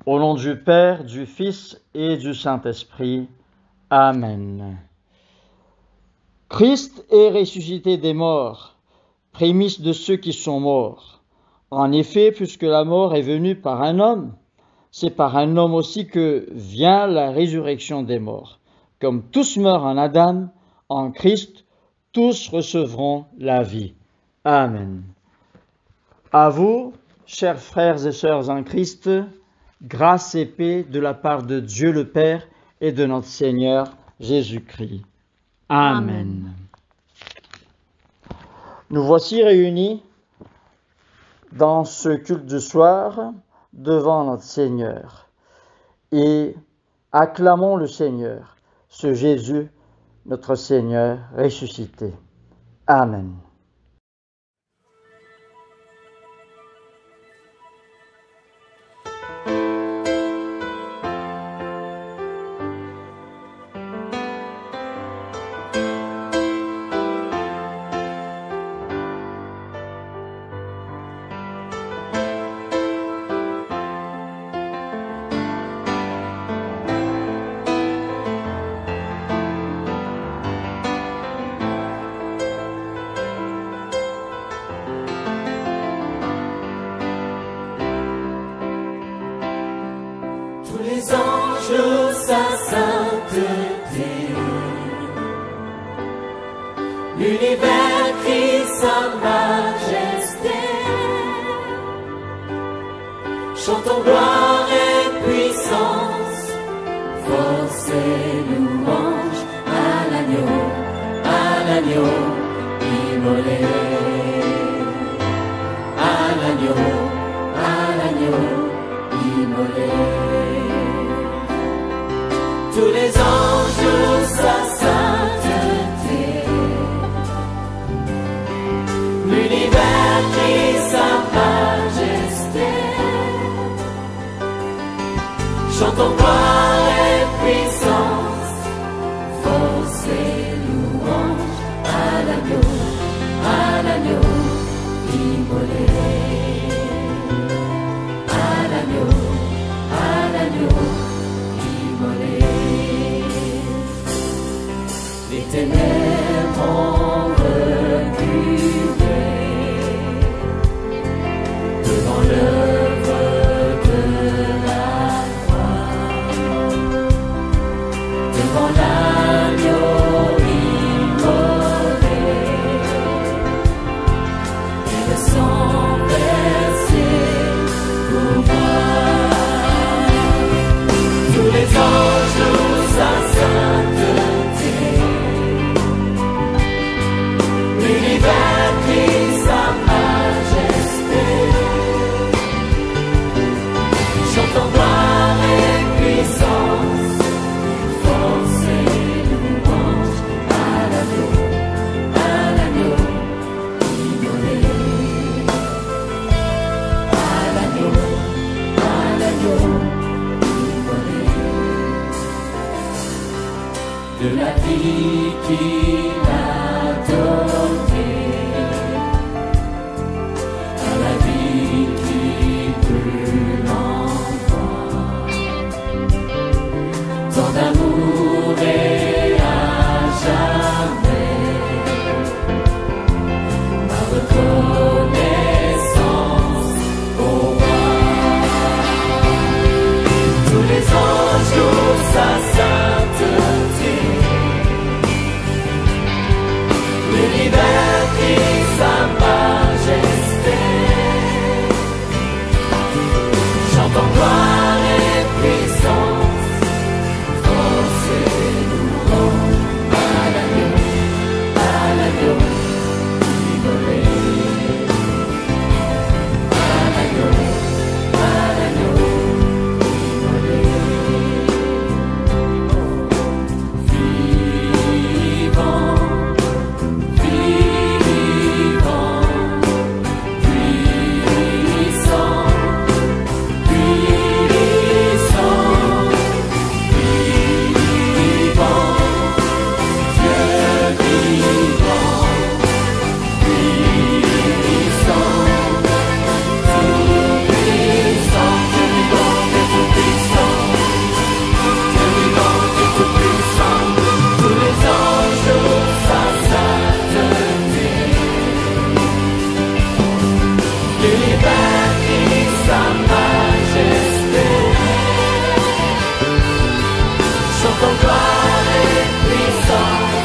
Au nom du Père, du Fils et du Saint-Esprit. Amen. Christ est ressuscité des morts, prémisse de ceux qui sont morts. En effet, puisque la mort est venue par un homme, c'est par un homme aussi que vient la résurrection des morts. Comme tous meurent en Adam, en Christ, tous recevront la vie. Amen. À vous, chers frères et sœurs en Christ, grâce et paix de la part de Dieu le Père et de notre Seigneur Jésus-Christ. Amen. Nous voici réunis dans ce culte du soir devant notre Seigneur et acclamons le Seigneur, ce Jésus, notre Seigneur ressuscité. Amen. L'univers crie sa majesté. Chantons gloire et puissance, force et louange à l'agneau immolé. À l'agneau immolé. Tous les anges louent sa sainteté. L'univers crie sa majesté. Chantons gloire et puissance, force et louange à l'agneau immolé. À l'agneau immolé. Les ténèbres ont reculé devant l'œuvre de la croix, devant l'agneau immolé et le sang versé pour moi. Tous les anges louent sa sainteté. L'univers crie sa majesté. Chantons gloire et puissance, force et louange à l'agneau immolé. À l'agneau immolé. De la vie qu'il a donnée à la vie qui brûle encore. Tant d'amour et à jamais et puissance,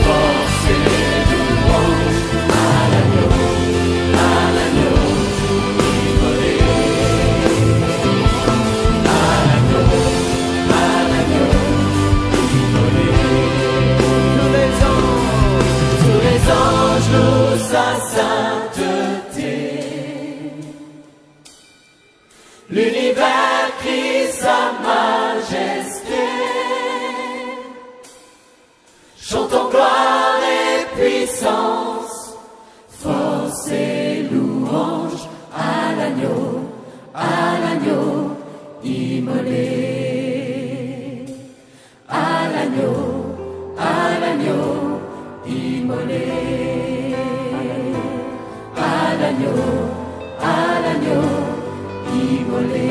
force et louange à l'agneau immolé. À l'agneau immolé. Tous les anges louent sa sainteté. L'univers crie sa majesté. Chantons gloire et puissance, force et louange à l'agneau immolé. À l'agneau immolé. À l'agneau immolé.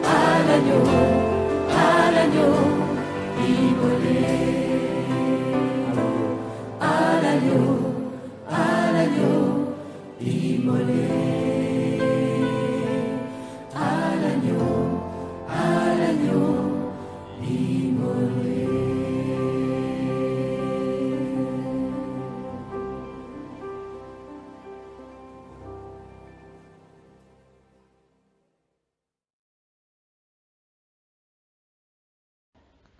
À l'agneau immolé. À l'agneau immolé. À l'agneau immolé.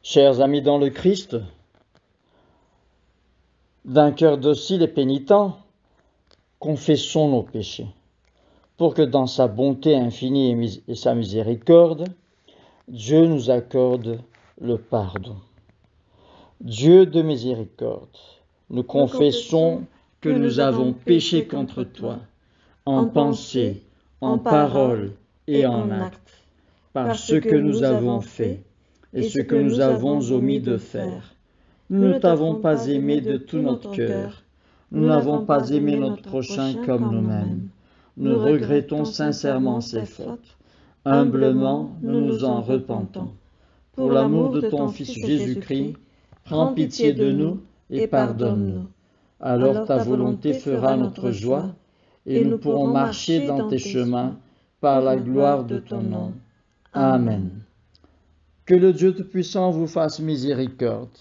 Chers amis dans le Christ, d'un cœur docile et pénitent, confessons nos péchés, pour que dans sa bonté infinie et sa miséricorde, Dieu nous accorde le pardon. Dieu de miséricorde, nous confessons que nous avons péché contre toi, en pensée, en parole et en acte, par ce que nous avons fait et ce que nous avons omis de faire. Nous ne t'avons pas aimé de tout notre cœur, nous n'avons pas aimé notre prochain comme nous-mêmes. Nous regrettons sincèrement ces fautes. Humblement, nous nous en repentons. Pour l'amour de ton Fils Jésus-Christ, prends pitié de nous et pardonne-nous. Alors ta volonté fera notre joie, et nous pourrons marcher dans tes chemins par la gloire de ton nom. Amen. Que le Dieu Tout-Puissant vous fasse miséricorde,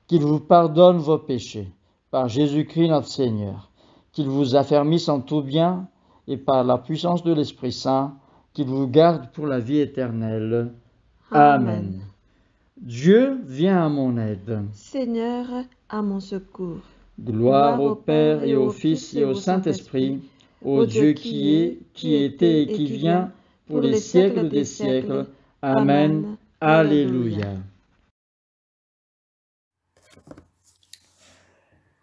qu'il vous pardonne vos péchés, par Jésus-Christ notre Seigneur, qu'il vous affermisse en tout bien, et par la puissance de l'Esprit Saint, qu'il vous garde pour la vie éternelle. Amen. Dieu, viens à mon aide. Seigneur, à mon secours. Gloire au Père et au Fils et au Saint-Esprit, au Dieu qui est, qui était et qui vient, pour les siècles des siècles. Amen. Alléluia.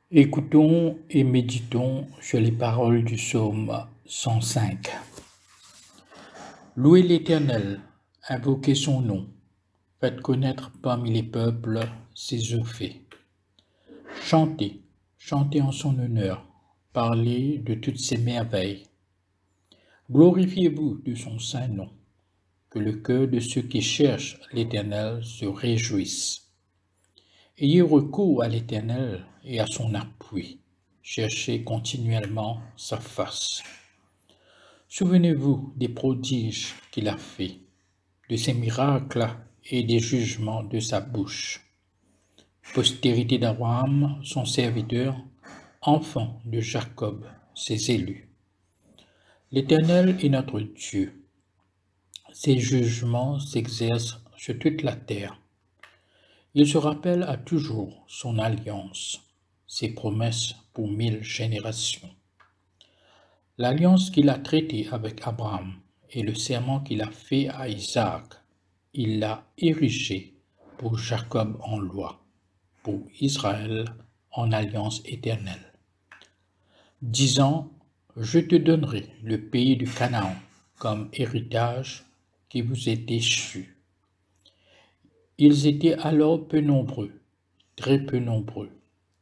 Écoutons et méditons sur les paroles du psaume 105. Louez l'Éternel, invoquez son nom, faites connaître parmi les peuples ses œuvres faits. Chantez, chantez en son honneur, parlez de toutes ses merveilles. Glorifiez-vous de son saint nom, que le cœur de ceux qui cherchent l'Éternel se réjouisse. Ayez recours à l'Éternel et à son appui. Cherchez continuellement sa face. Souvenez-vous des prodiges qu'il a faits, de ses miracles et des jugements de sa bouche. Postérité d'Abraham, son serviteur, enfant de Jacob, ses élus. L'Éternel est notre Dieu. Ses jugements s'exercent sur toute la terre. Il se rappelle à toujours son alliance, ses promesses pour 1000 générations. L'alliance qu'il a traitée avec Abraham et le serment qu'il a fait à Isaac, il l'a érigé pour Jacob en loi, pour Israël en alliance éternelle, disant: je te donnerai le pays du Canaan comme héritage qui vous est échu. Ils étaient alors peu nombreux, très peu nombreux,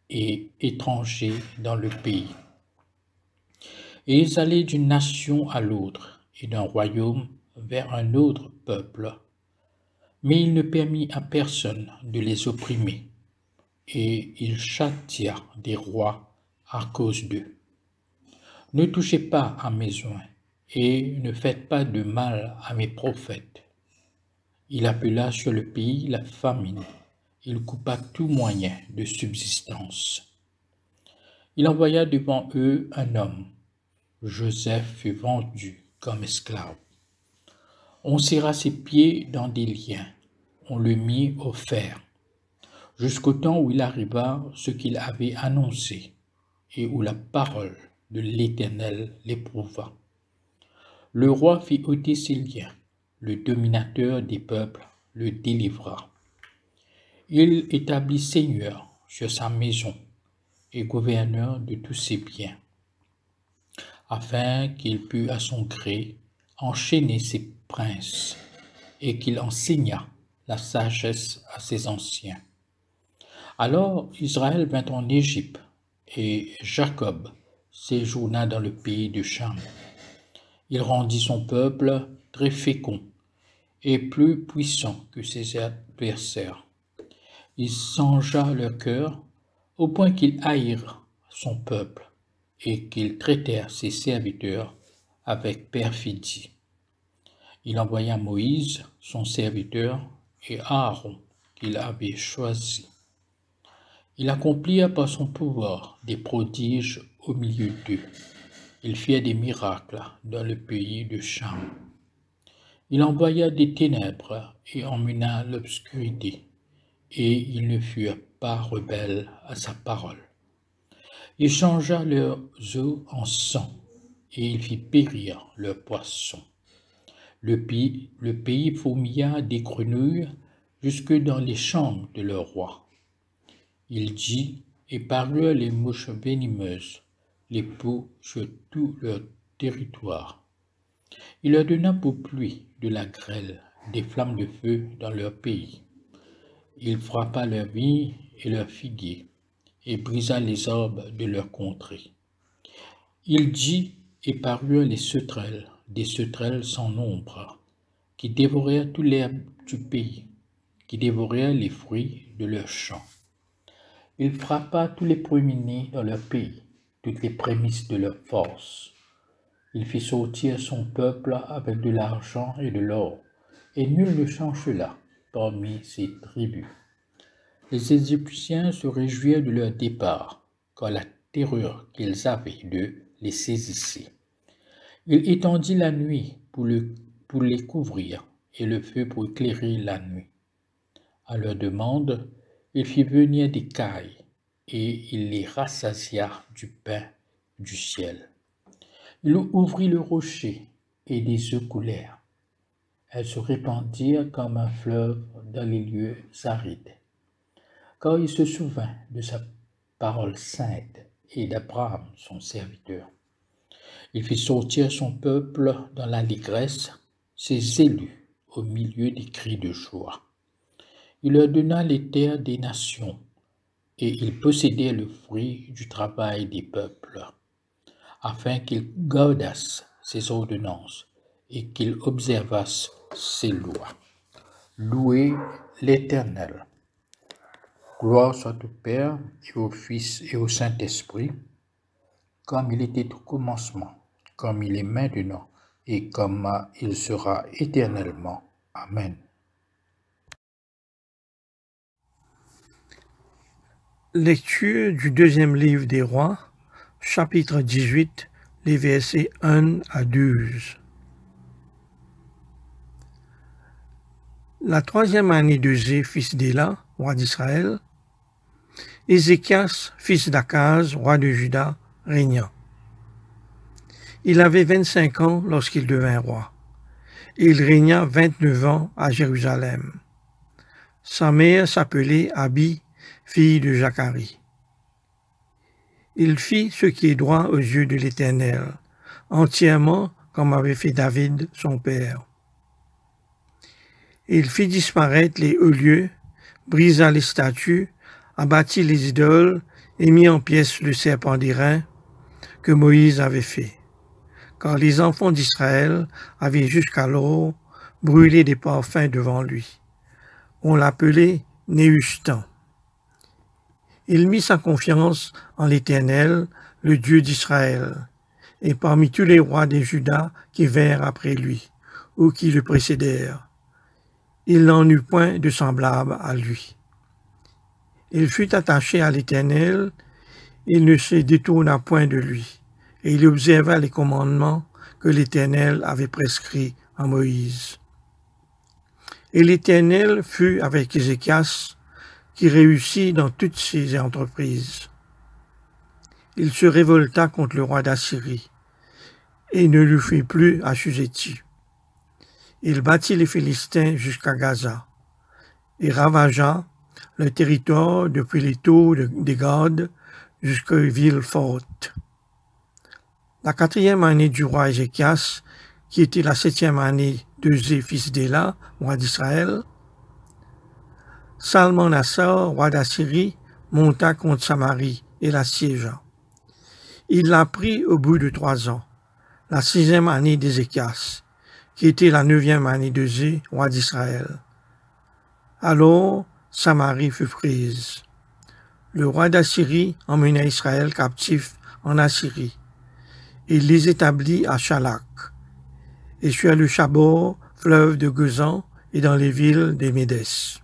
et étrangers dans le pays. Et ils allaient d'une nation à l'autre, et d'un royaume vers un autre peuple. Mais il ne permit à personne de les opprimer, et il châtia des rois à cause d'eux. Ne touchez pas à mes oints, et ne faites pas de mal à mes prophètes. Il appela sur le pays la famine. Il coupa tout moyen de subsistance. Il envoya devant eux un homme. Joseph fut vendu comme esclave. On serra ses pieds dans des liens. On le mit au fer, jusqu'au temps où il arriva ce qu'il avait annoncé et où la parole de l'Éternel l'éprouva. Le roi fit ôter ses liens. Le dominateur des peuples le délivra. Il établit seigneur sur sa maison et gouverneur de tous ses biens, afin qu'il pût à son gré enchaîner ses princes et qu'il enseignât la sagesse à ses anciens. Alors Israël vint en Égypte et Jacob séjourna dans le pays de Cham. Il rendit son peuple très fécond et plus puissant que ses adversaires. Il changea leur cœur au point qu'ils haïrent son peuple et qu'ils traitèrent ses serviteurs avec perfidie. Il envoya Moïse, son serviteur, et Aaron, qu'il avait choisi. Il accomplit par son pouvoir des prodiges au milieu d'eux. Il fit des miracles dans le pays de Cham. Il envoya des ténèbres et emmena l'obscurité, et ils ne furent pas rebelles à sa parole. Il changea leurs eaux en sang, et il fit périr leurs poissons. Le pays fourmilla des grenouilles jusque dans les chambres de leur roi. Il dit, et parurent les mouches venimeuses, les poux sur tout leur territoire. Il leur donna pour pluie de la grêle, des flammes de feu dans leur pays. Il frappa leurs vignes et leurs figuiers, et brisa les arbres de leur contrée. Il dit, et parurent les sauterelles, des sauterelles sans nombre, qui dévorèrent tout l'herbe du pays, qui dévorèrent les fruits de leurs champs. Il frappa tous les premiers-nés dans leur pays, toutes les prémices de leur force. Il fit sortir son peuple avec de l'argent et de l'or, et nul ne chancela parmi ses tribus. Les Égyptiens se réjouirent de leur départ, car la terreur qu'ils avaient d'eux les saisissait. Il étendit la nuit pour les couvrir, et le feu pour éclairer la nuit. À leur demande, il fit venir des cailles, et il les rassasia du pain du ciel. Il ouvrit le rocher, et des eaux coulèrent. Elles se répandirent comme un fleuve dans les lieux arides. Car il se souvint de sa parole sainte et d'Abraham, son serviteur. Il fit sortir son peuple dans l'allégresse, ses élus au milieu des cris de joie. Il leur donna les terres des nations, et ils possédaient le fruit du travail des peuples, afin qu'ils gardassent ses ordonnances et qu'ils observassent ses lois. Louez l'Éternel. Gloire soit au Père et au Fils et au Saint-Esprit, comme il était au commencement, comme il est maintenant et comme il sera éternellement. Amen. Lecture du deuxième livre des Rois, chapitre 18, les versets 1 à 12. La troisième année d'Eusée, fils d'Éla, roi d'Israël, Ézéchias, fils d'Akaz, roi de Juda, régna. Il avait 25 ans lorsqu'il devint roi, et il régna 29 ans à Jérusalem. Sa mère s'appelait Abi, fille de Zacharie. Il fit ce qui est droit aux yeux de l'Éternel, entièrement comme avait fait David, son père. Il fit disparaître les hauts lieux, brisa les statues, abattit les idoles et mit en pièces le serpent d'airain que Moïse avait fait. Car les enfants d'Israël avaient jusqu'alors brûlé des parfums devant lui. On l'appelait Néhustan. Il mit sa confiance en l'Éternel, le Dieu d'Israël, et parmi tous les rois des Juda qui vinrent après lui, ou qui le précédèrent. il n'en eut point de semblable à lui. Il fut attaché à l'Éternel, il ne se détourna point de lui, et il observa les commandements que l'Éternel avait prescrits à Moïse. Et l'Éternel fut avec Ézéchias, qui réussit dans toutes ses entreprises. Il se révolta contre le roi d'Assyrie, et ne lui fut plus assujetti. Il battit les Philistins jusqu'à Gaza, et ravagea le territoire depuis les taux des Gades jusqu'aux villes fortes. La 4e année du roi Ézéchias, qui était la 7e année d'Euzé, fils d'Éla, roi d'Israël, Salmanassar, roi d'Assyrie, monta contre Samarie et la siégea. Il la prit au bout de 3 ans, la 6e année d'Ézéchias, qui était la 9e année d'Euzé, roi d'Israël. Alors Samarie fut prise. Le roi d'Assyrie emmena Israël captif en Assyrie. Il les établit à Chalak, et sur le Chabor, fleuve de Gozan, et dans les villes des Médès.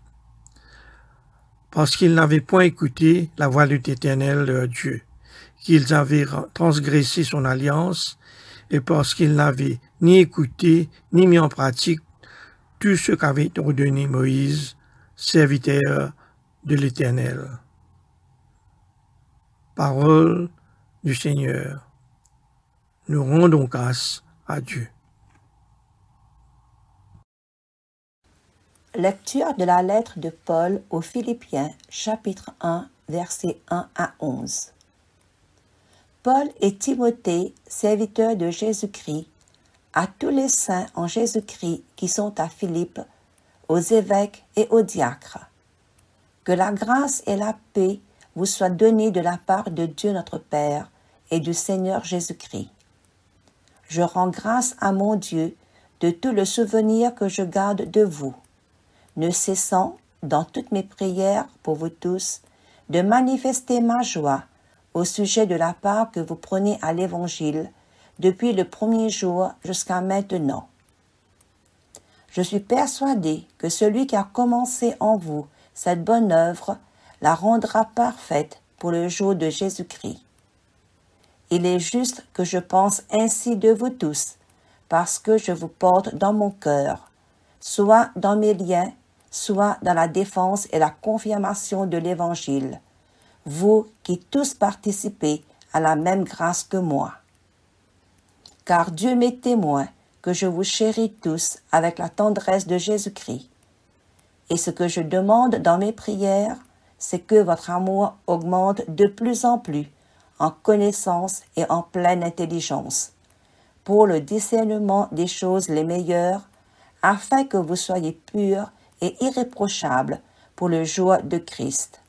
Parce qu'ils n'avaient point écouté la voix de l'Éternel leur Dieu, qu'ils avaient transgressé son alliance, et parce qu'ils n'avaient ni écouté, ni mis en pratique tout ce qu'avait ordonné Moïse, serviteur de l'Éternel. Parole du Seigneur. Nous rendons grâce à Dieu. Lecture de la lettre de Paul aux Philippiens, chapitre 1, versets 1 à 11. Paul et Timothée, serviteurs de Jésus-Christ, à tous les saints en Jésus-Christ qui sont à Philippe, aux évêques et aux diacres. Que la grâce et la paix vous soient données de la part de Dieu notre Père et du Seigneur Jésus-Christ. Je rends grâce à mon Dieu de tout le souvenir que je garde de vous, ne cessant, dans toutes mes prières pour vous tous, de manifester ma joie au sujet de la part que vous prenez à l'Évangile depuis le premier jour jusqu'à maintenant. Je suis persuadé que celui qui a commencé en vous cette bonne œuvre la rendra parfaite pour le jour de Jésus-Christ. Il est juste que je pense ainsi de vous tous, parce que je vous porte dans mon cœur, soit dans mes liens, soit dans la défense et la confirmation de l'Évangile, vous qui tous participez à la même grâce que moi. Car Dieu m'est témoin que je vous chéris tous avec la tendresse de Jésus-Christ. Et ce que je demande dans mes prières, c'est que votre amour augmente de plus en plus en connaissance et en pleine intelligence, pour le discernement des choses les meilleures, afin que vous soyez purs et irréprochables pour le jour de Christ,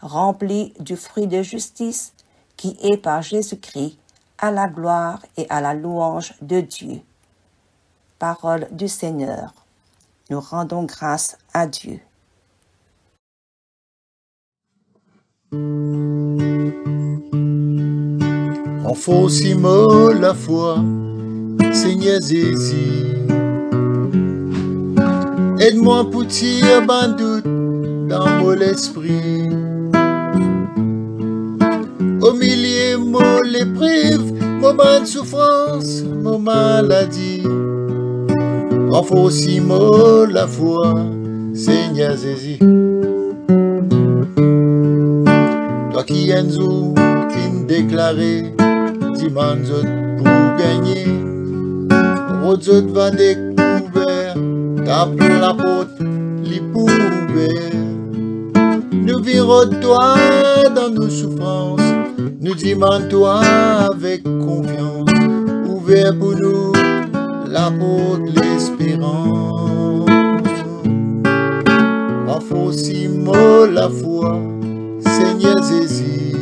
remplis du fruit de justice qui est par Jésus-Christ à la gloire et à la louange de Dieu. Parole du Seigneur. Nous rendons grâce à Dieu. En faux simo la foi, Seigneur Jésus. Aide-moi pour tirer ban doute dans mon esprit. Au milieu, mon l'épreuve, mon ban souffrance, mon maladie. En faux simo la foi, Seigneur Jésus. Toi qui es nous, fin déclaré, dimanche pour gagner. Rodzot va découvert, tape la porte, les poubelles. Nous virons toi dans nos souffrances, nous demandons toi avec confiance, ouvert pour nous la porte l'espérance. Renforcez-moi la foi, Seigneur Jésus.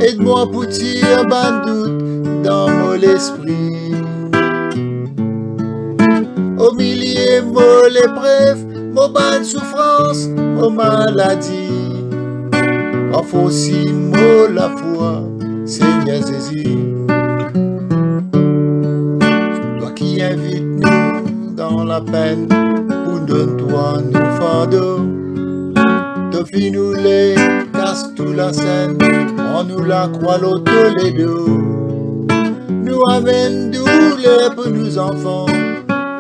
Aide-moi pour tirer ban doute dans mon esprit. Au milieu, mon l'épreuve, mon ban souffrance, mon maladie. Renforcez-moi la foi, Seigneur Jésus. Toi qui invites nous dans sans la peine, pour donne-toi nous fardeaux. Tofi nous les casse tout la scène, on nous la croit l'auto les deux. Nous amène douleur pour nous enfants,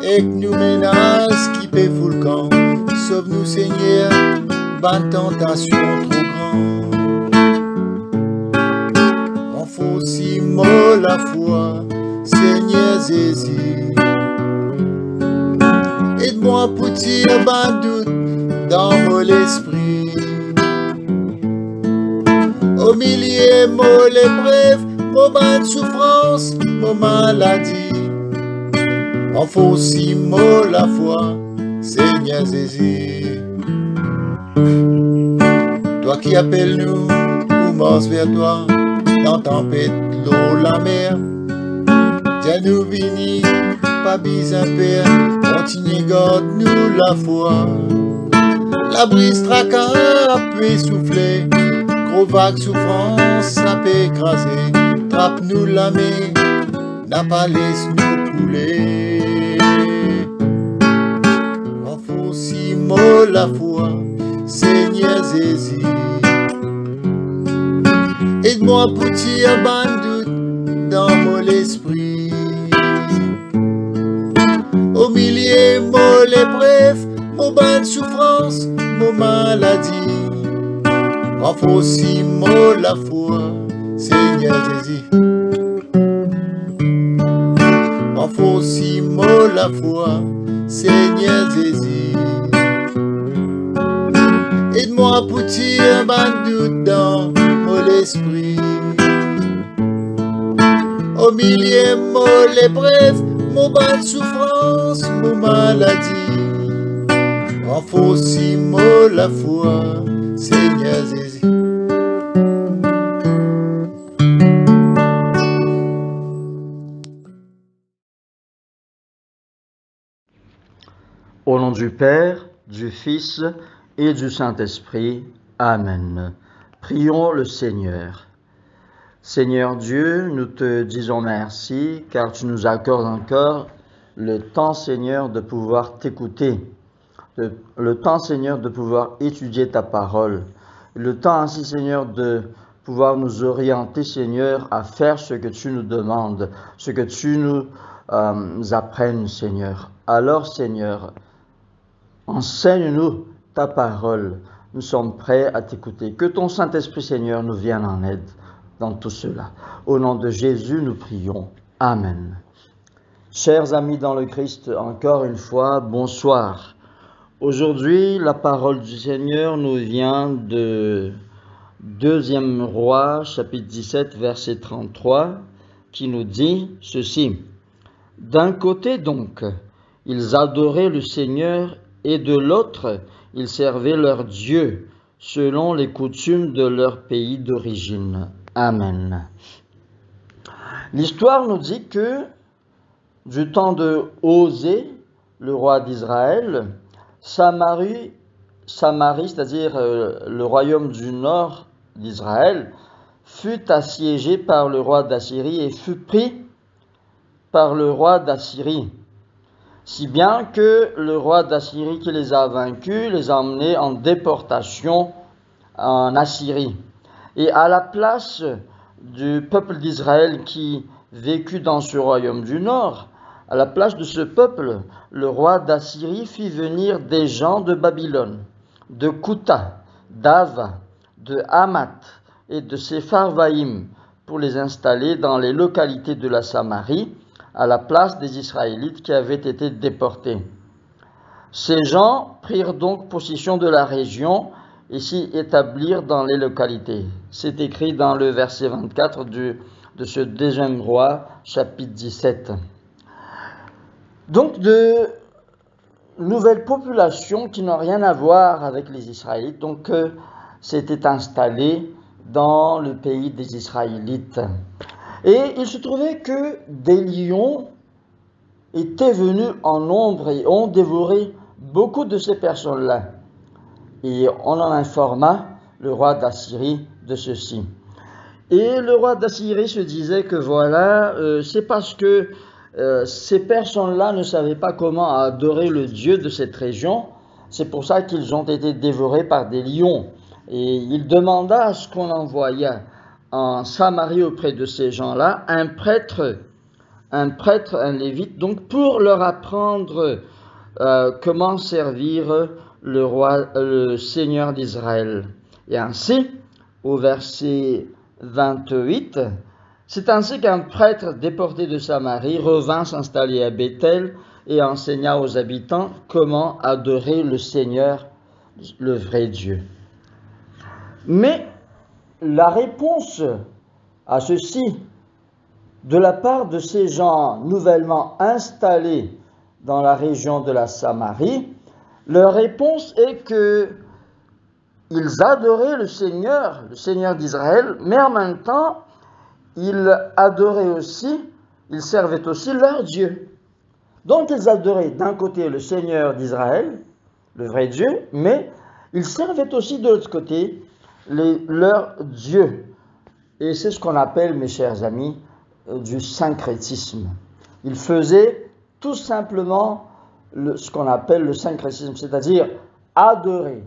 et que nous menace qui paie fou le camp. Sauve-nous Seigneur, bonne tentation trop grande. On faut aussi mot la foi, Seigneur Jésus. Aide-moi pour tirer ban doute dans mon esprit. Au milieu, mon l'épreuve, mon ban de souffrance, mon maladie. On faut aussi mot la foi, Seigneur Jésus. Toi qui appelles nous, ou marche vers toi, dans tempête, l'eau, la mer. Tiens nous vini, pas besoin père, continue garde nous la foi. La brise tracas peut essouffler, gros vague souffrance ça peut écraser. Trappe nous la main, n'a pas laisse nous couler. On faut aussi mot la foi, Seigneur Jésus. Aide-moi pour tirer ban doute dans mon esprit. Au milieu, mon l'épreuve, mon ban de souffrance, mon maladie. On faut aussi mot la foi, Seigneur Jésus. On faut aussi mot la foi, Seigneur Jésus. Aide-moi pour tirer ban doute dans mon esprit. Au milieu, mon l'épreuve, mon ban de souffrance, mon maladie. On faut aussi mot la foi, Seigneur Jésus. Au nom du Père, du Fils et du Saint-Esprit. Amen. Prions le Seigneur. Seigneur Dieu, nous te disons merci car tu nous accordes encore le temps, Seigneur, de pouvoir t'écouter, le temps, Seigneur, de pouvoir étudier ta parole, le temps ainsi, Seigneur, de pouvoir nous orienter, Seigneur, à faire ce que tu nous demandes, ce que tu nous apprennes, Seigneur. Alors, Seigneur, enseigne-nous ta parole. Nous sommes prêts à t'écouter. Que ton Saint-Esprit, Seigneur, nous vienne en aide dans tout cela. Au nom de Jésus, nous prions. Amen. Chers amis dans le Christ, encore une fois, bonsoir. Aujourd'hui, la parole du Seigneur nous vient de 2e Roi, chapitre 17, verset 33, qui nous dit ceci. D'un côté donc, ils adoraient le Seigneur et de l'autre, ils servaient leur Dieu, selon les coutumes de leur pays d'origine. Amen. L'histoire nous dit que, du temps de Osée, le roi d'Israël, Samarie, c'est-à-dire le royaume du nord d'Israël, fut assiégé par le roi d'Assyrie et fut pris par le roi d'Assyrie. Si bien que le roi d'Assyrie qui les a vaincus les a emmenés en déportation en Assyrie. Et à la place du peuple d'Israël qui vécut dans ce royaume du nord, à la place de ce peuple, le roi d'Assyrie fit venir des gens de Babylone, de Kouta, d'Ava, de Hamath et de Sepharvaïm pour les installer dans les localités de la Samarie, à la place des Israélites qui avaient été déportés. Ces gens prirent donc possession de la région et s'y établirent dans les localités. C'est écrit dans le verset 24 de ce 2e Roi, chapitre 17. Donc de nouvelles populations qui n'ont rien à voir avec les Israélites, donc s'étaient installées dans le pays des Israélites. Et il se trouvait que des lions étaient venus en nombre et ont dévoré beaucoup de ces personnes-là. Et on en informa le roi d'Assyrie de ceci. Et le roi d'Assyrie se disait que voilà, c'est parce que ces personnes-là ne savaient pas comment adorer le Dieu de cette région. C'est pour ça qu'ils ont été dévorés par des lions. Et il demanda à ce qu'on envoyât en Samarie auprès de ces gens-là un prêtre, un lévite, donc pour leur apprendre comment servir le Seigneur d'Israël. Et ainsi, au verset 28, c'est ainsi qu'un prêtre déporté de Samarie revint s'installer à Béthel et enseigna aux habitants comment adorer le Seigneur, le vrai Dieu. Mais la réponse à ceci, de la part de ces gens nouvellement installés dans la région de la Samarie, leur réponse est que ils adoraient le Seigneur d'Israël, mais en même temps, ils adoraient aussi, ils servaient aussi leur Dieu. Donc ils adoraient d'un côté le Seigneur d'Israël, le vrai Dieu, mais ils servaient aussi de l'autre côté leur Dieu. Et c'est ce qu'on appelle, mes chers amis, du syncrétisme. Ils faisaient tout simplement ce qu'on appelle le syncrétisme, c'est-à-dire adorer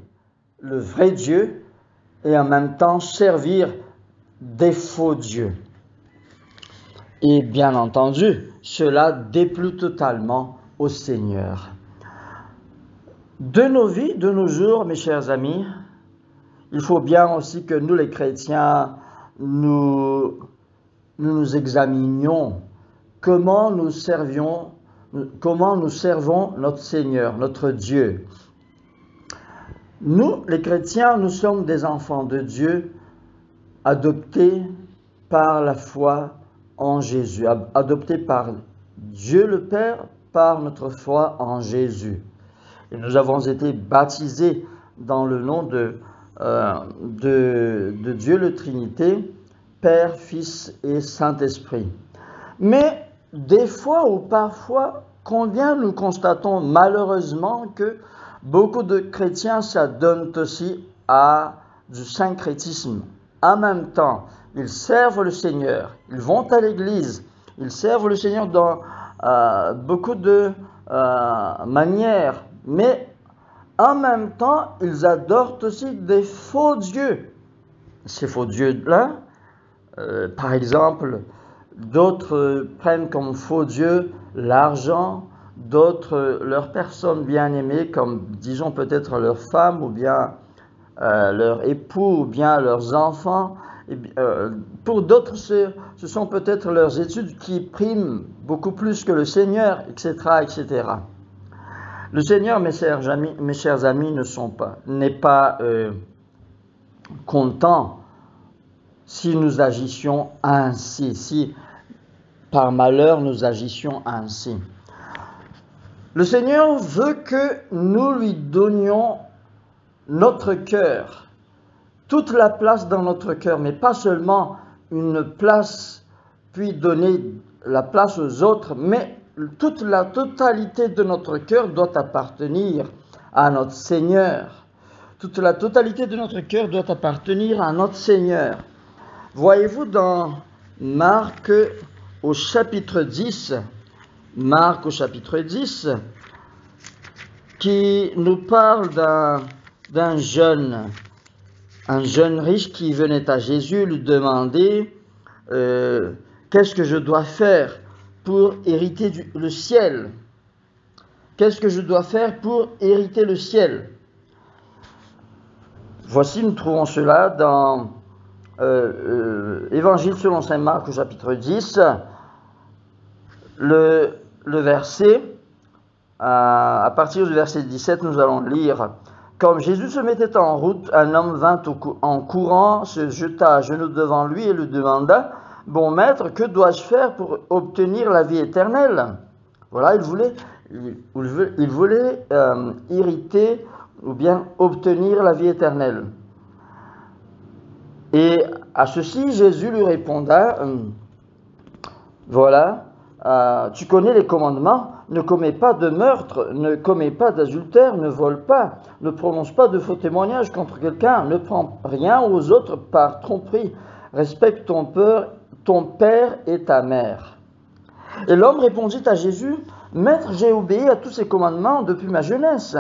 le vrai Dieu et en même temps servir des faux dieux. Et bien entendu, cela déplut totalement au Seigneur. De nos vies, de nos jours, mes chers amis, il faut bien aussi que nous, les chrétiens, nous examinions comment nous servons notre Seigneur, notre Dieu. Nous, les chrétiens, nous sommes des enfants de Dieu, adoptés par la foi en Jésus, adoptés par Dieu le Père, par notre foi en Jésus. Et nous avons été baptisés dans le nom de Dieu le Trinité, Père, Fils et Saint-Esprit. Mais des fois ou parfois, combien nous constatons malheureusement que beaucoup de chrétiens s'adonnent aussi à du syncrétisme. En même temps, ils servent le Seigneur, ils vont à l'église, ils servent le Seigneur dans beaucoup de manières, mais en même temps, ils adorent aussi des faux dieux. Ces faux dieux-là, par exemple, d'autres prennent comme faux dieu l'argent, d'autres leurs personnes bien-aimées, comme disons peut-être leur femme, ou bien leur époux, ou bien leurs enfants. Et, pour d'autres, ce sont peut-être leurs études qui priment beaucoup plus que le Seigneur, etc., etc. Le Seigneur, mes chers amis, n'est pas content si nous agissions ainsi, si par malheur nous agissions ainsi. Le Seigneur veut que nous lui donnions notre cœur, toute la place dans notre cœur, mais pas seulement une place, puis donner la place aux autres, mais toute la totalité de notre cœur doit appartenir à notre Seigneur. Toute la totalité de notre cœur doit appartenir à notre Seigneur. Voyez-vous dans Marc au chapitre 10, qui nous parle d'un jeune riche qui venait à Jésus lui demander qu'est-ce que je dois faire pour hériter le ciel? Qu'est-ce que je dois faire pour hériter le ciel? Voici, nous trouvons cela dans Évangile selon saint Marc au chapitre 10, le verset, à partir du verset 17, nous allons lire. Comme Jésus se mettait en route, un homme vint en courant, se jeta à genoux devant lui et lui demanda: Bon maître, que dois-je faire pour obtenir la vie éternelle? Voilà, il voulait hériter ou bien obtenir la vie éternelle. Et à ceci, Jésus lui répondit: voilà, tu connais les commandements, ne commets pas de meurtre, ne commets pas d'adultère, ne vole pas, ne prononce pas de faux témoignages contre quelqu'un, ne prends rien aux autres par tromperie, respecte ton père et ta mère. Et l'homme répondit à Jésus, « Maître, j'ai obéi à tous ces commandements depuis ma jeunesse. »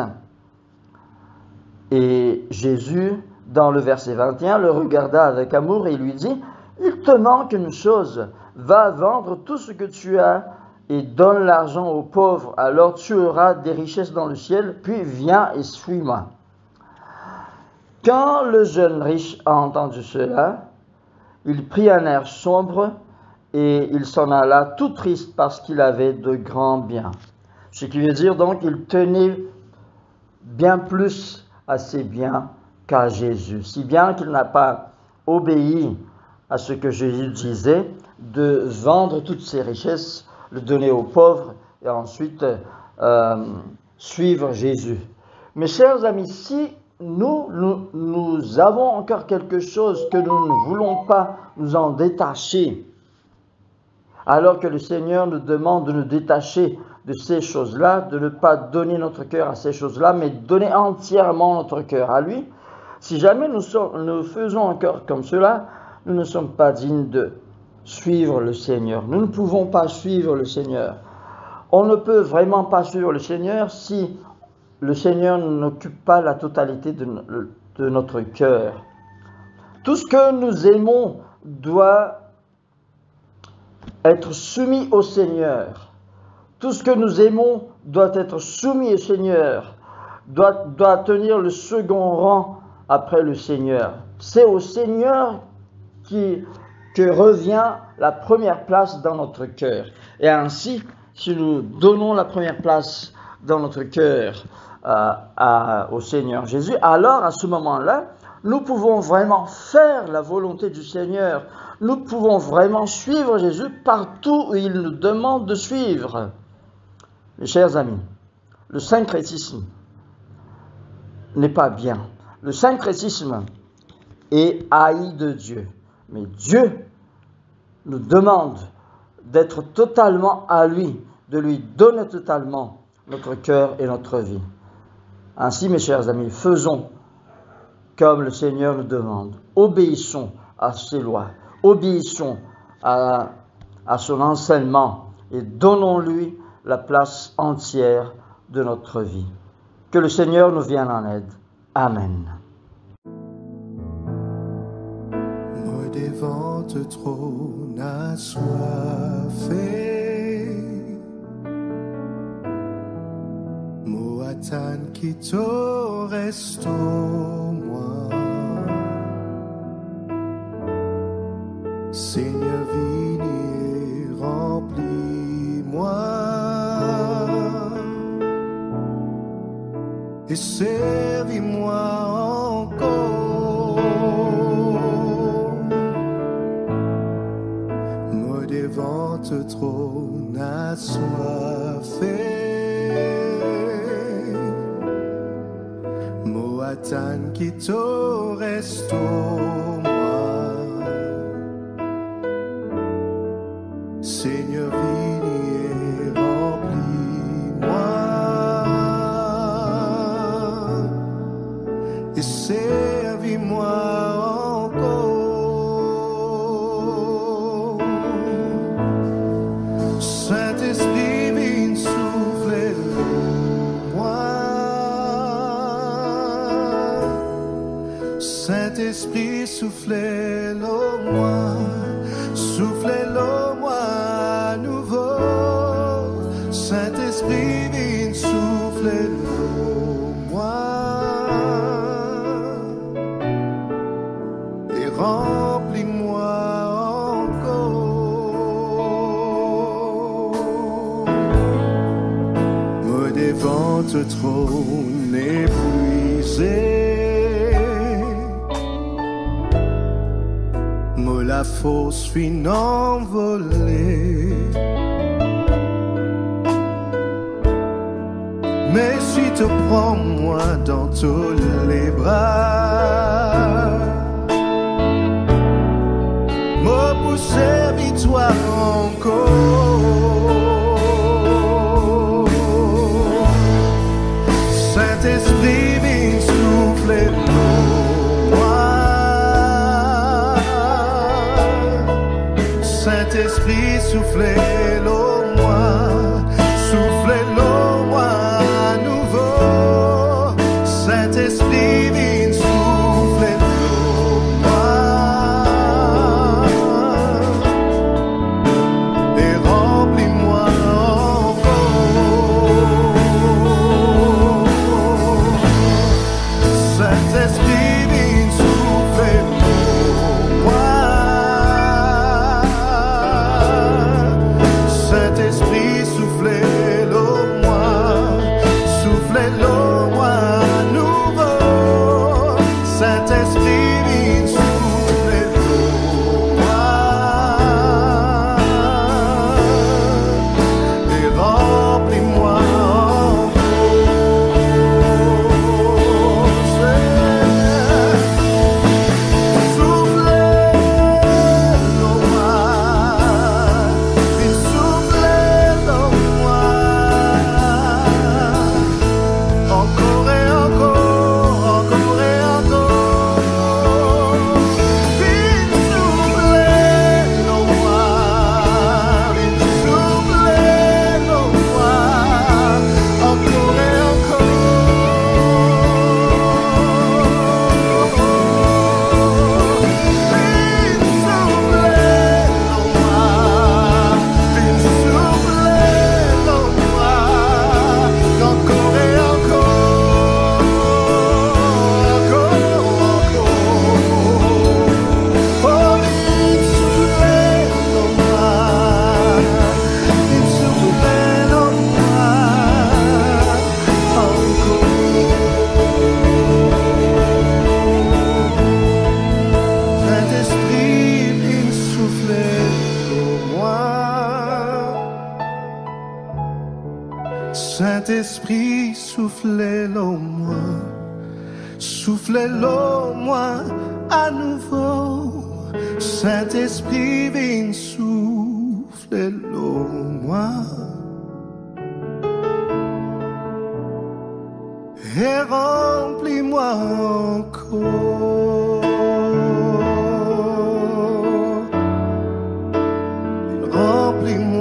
Et Jésus, dans le verset 21, le regarda avec amour et lui dit, « Il te manque une chose, va vendre tout ce que tu as et donne l'argent aux pauvres, alors tu auras des richesses dans le ciel, puis viens et suis-moi. » Quand le jeune riche a entendu cela, il prit un air sombre et il s'en alla tout triste parce qu'il avait de grands biens. Ce qui veut dire donc qu'il tenait bien plus à ses biens qu'à Jésus. Si bien qu'il n'a pas obéi à ce que Jésus disait, de vendre toutes ses richesses, le donner aux pauvres et ensuite suivre Jésus. Mes chers amis, si nous avons encore quelque chose que nous ne voulons pas nous en détacher, alors que le Seigneur nous demande de nous détacher de ces choses-là, de ne pas donner notre cœur à ces choses-là, mais donner entièrement notre cœur à lui, si jamais nous faisons encore comme cela, nous ne sommes pas dignes de suivre le Seigneur. Nous ne pouvons pas suivre le Seigneur. On ne peut vraiment pas suivre le Seigneur si le Seigneur n'occupe pas la totalité de notre cœur. Tout ce que nous aimons doit être soumis au Seigneur. Tout ce que nous aimons doit être soumis au Seigneur, doit tenir le second rang après le Seigneur. C'est au Seigneur que revient la première place dans notre cœur. Et ainsi, si nous donnons la première place dans notre cœur au Seigneur Jésus, alors à ce moment-là, nous pouvons vraiment faire la volonté du Seigneur. Nous pouvons vraiment suivre Jésus partout où il nous demande de suivre. Mes chers amis, le syncrétisme n'est pas bien. Le syncrétisme est haï de Dieu. Mais Dieu nous demande d'être totalement à lui, de lui donner totalement notre cœur et notre vie. Ainsi, mes chers amis, faisons comme le Seigneur nous demande. Obéissons à ses lois, obéissons à son enseignement et donnons-lui la place entière de notre vie. Que le Seigneur nous vienne en aide. Amen. Moi devant te trône assoiffé, moi attends qui te reste moi. Seigneur, viens et remplis-moi et servis-moi encore. Moi devant te trône assoiffé, moi attends qui te reste moi. Seigneur, viens et remplis-moi et servis-moi encore. Saint-Esprit, viens souffler en moi. Saint-Esprit, soufflez-le en moi. Soufflez-le en moi à nouveau. Saint-Esprit, viens soufflez-le en moi et remplis-moi encore. Moi devant te trône épuisé, moi la force fin envolée. Mais si te prends moi dans tous les bras, moi pour servir toi encore. Saint-Esprit, viens souffler en moi. Saint-Esprit, soufflez-le. Saint-Esprit, viens souffler sur moi et remplis-moi encore. Saint-Esprit, viens souffler sur moi. Saint-Esprit, soufflez-le moi, soufflez-le moi à nouveau. Saint-Esprit, viens soufflez-le moi et remplis-moi Saint-Esprit, soufflez-le moi, soufflez-le moi à nouveau. Saint-Esprit, viens soufflez-le moi et remplis-moi encore. Remplis-moi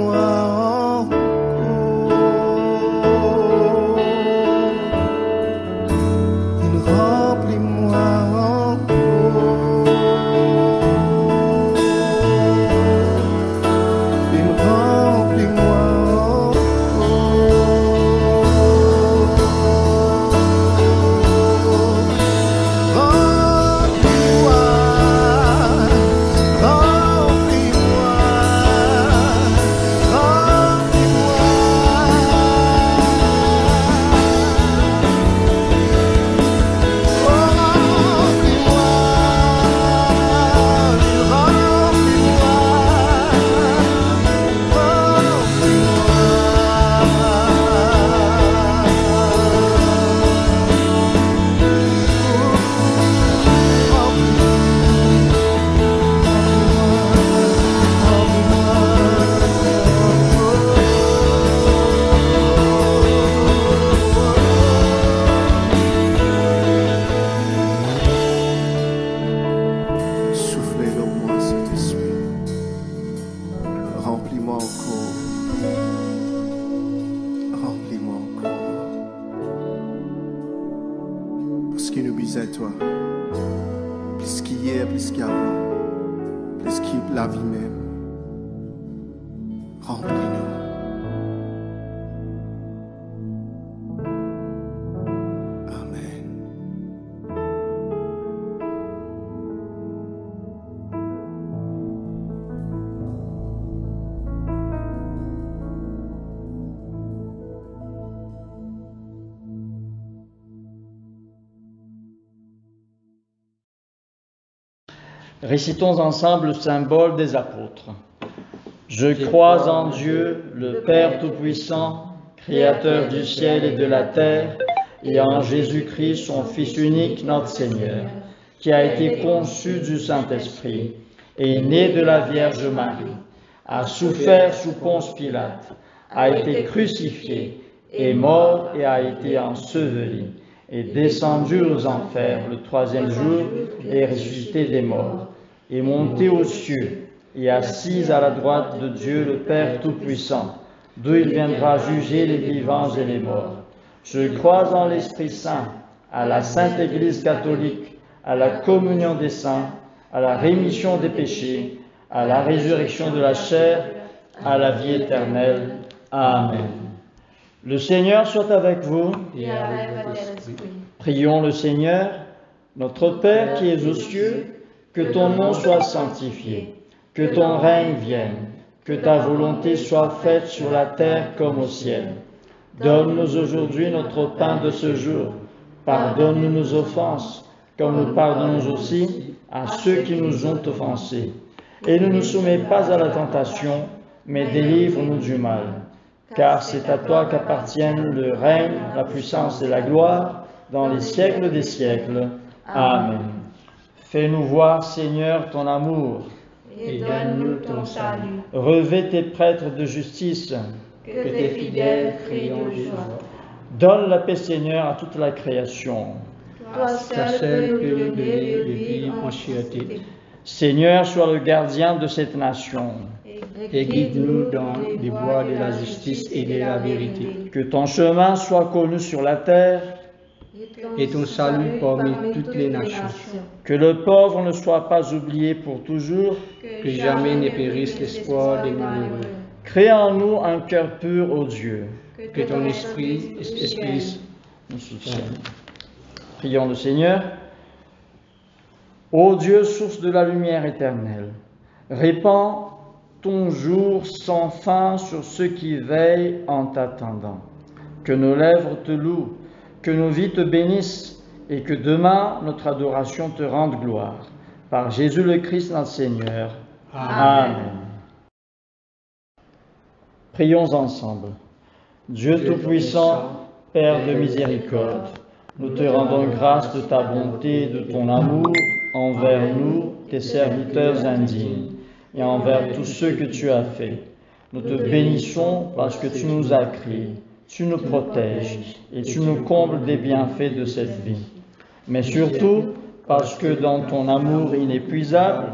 à toi, plus qu'hier, plus qu'avant, plus que la vie même. Remplis-nous. Amen. Récitons ensemble le symbole des apôtres. Je crois en Dieu, le Père Tout-Puissant, Créateur du ciel et de la terre, et en Jésus-Christ, son Fils unique, notre Seigneur, qui a été conçu du Saint-Esprit, et né de la Vierge Marie, a souffert sous Ponce Pilate, a été crucifié, est mort et a été enseveli, est descendu aux enfers le troisième jour et ressuscité des morts, est monté aux cieux et assis à la droite de Dieu le Père Tout-Puissant, d'où il viendra juger les vivants et les morts. Je crois en l'Esprit Saint, à la Sainte Église catholique, à la communion des saints, à la rémission des péchés, à la résurrection de la chair, à la vie éternelle. Amen. Le Seigneur soit avec vous. Et avec votre esprit. Prions le Seigneur. Notre Père qui es aux cieux, que ton nom soit sanctifié, que ton règne vienne, que ta volonté soit faite sur la terre comme au ciel. Donne-nous aujourd'hui notre pain de ce jour. Pardonne-nous nos offenses, comme nous pardonnons aussi à ceux qui nous ont offensés. Et ne nous soumets pas à la tentation, mais délivre-nous du mal. Car c'est à toi qu'appartiennent le règne, la puissance et la gloire, dans les siècles des siècles. Amen. Fais-nous voir, Seigneur, ton amour. Et donne-nous ton salut. Revêt tes prêtres de justice. Que tes fidèles crient de joie. Donne la paix, Seigneur, à toute la création. Toi seul peux nous donner de vivre en sûreté. Seigneur, sois le gardien de cette nation. Et guide-nous dans les voies de la justice et de la vérité. Que ton chemin soit connu sur la terre. Et ton salut parmi toutes les nations. Que le pauvre ne soit pas oublié pour toujours. Que jamais ne périsse l'espoir des malheureux. Crée en nous un cœur pur, ô Dieu. Que ton esprit Nous soutienne. Prions le Seigneur. Ô Dieu, source de la lumière éternelle, répands ton jour sans fin sur ceux qui veillent en t'attendant. Que nos lèvres te louent, que nos vies te bénissent et que demain notre adoration te rende gloire. Par Jésus le Christ notre Seigneur. Amen. Prions ensemble. Dieu Tout-Puissant, Père de miséricorde, nous te rendons grâce de ta bonté et de ton amour envers nous, tes serviteurs indignes, et envers tous ceux que tu as faits. Nous te bénissons parce que tu nous as créés, tu nous protèges et tu nous combles des bienfaits de cette vie. Mais surtout parce que dans ton amour inépuisable,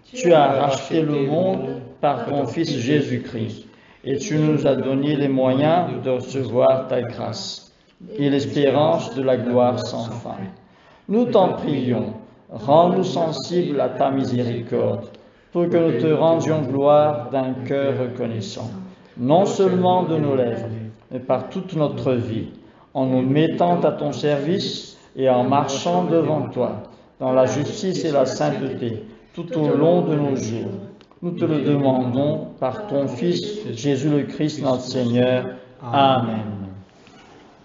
tu as racheté le monde par ton Fils Jésus-Christ et tu nous as donné les moyens de recevoir ta grâce et l'espérance de la gloire sans fin. Nous t'en prions, rends-nous sensibles à ta miséricorde, pour que nous te rendions gloire d'un cœur reconnaissant, non seulement de nos lèvres, mais par toute notre vie, en nous mettant à ton service et en marchant devant toi, dans la justice et la sainteté, tout au long de nos jours. Nous te le demandons par ton Fils, Jésus le Christ, notre Seigneur. Amen.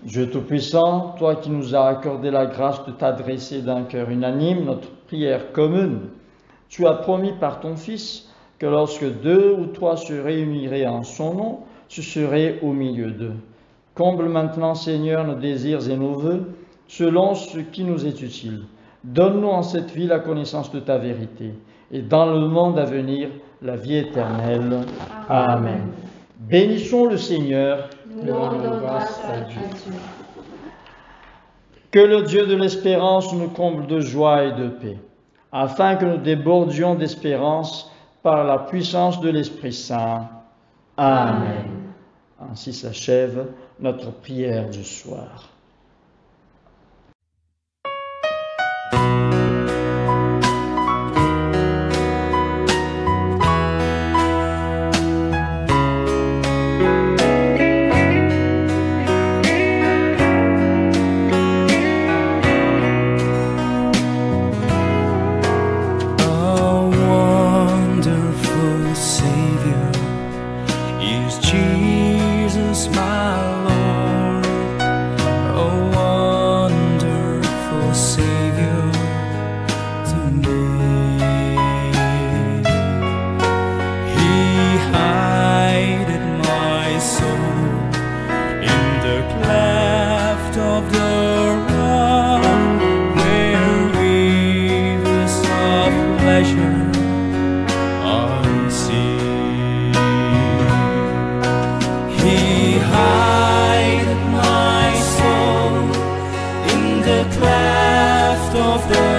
Dieu Tout-Puissant, toi qui nous as accordé la grâce de t'adresser d'un cœur unanime, notre prière commune, tu as promis par ton Fils que lorsque 2 ou 3 se réuniraient en son nom, tu serais au milieu d'eux. Comble maintenant, Seigneur, nos désirs et nos vœux, selon ce qui nous est utile. Donne-nous en cette vie la connaissance de ta vérité, et dans le monde à venir, la vie éternelle. Amen. Bénissons le Seigneur. Nous rendons grâce à Dieu. Que le Dieu de l'espérance nous comble de joie et de paix, afin que nous débordions d'espérance par la puissance de l'Esprit Saint. Amen. Ainsi s'achève notre prière du soir. Of the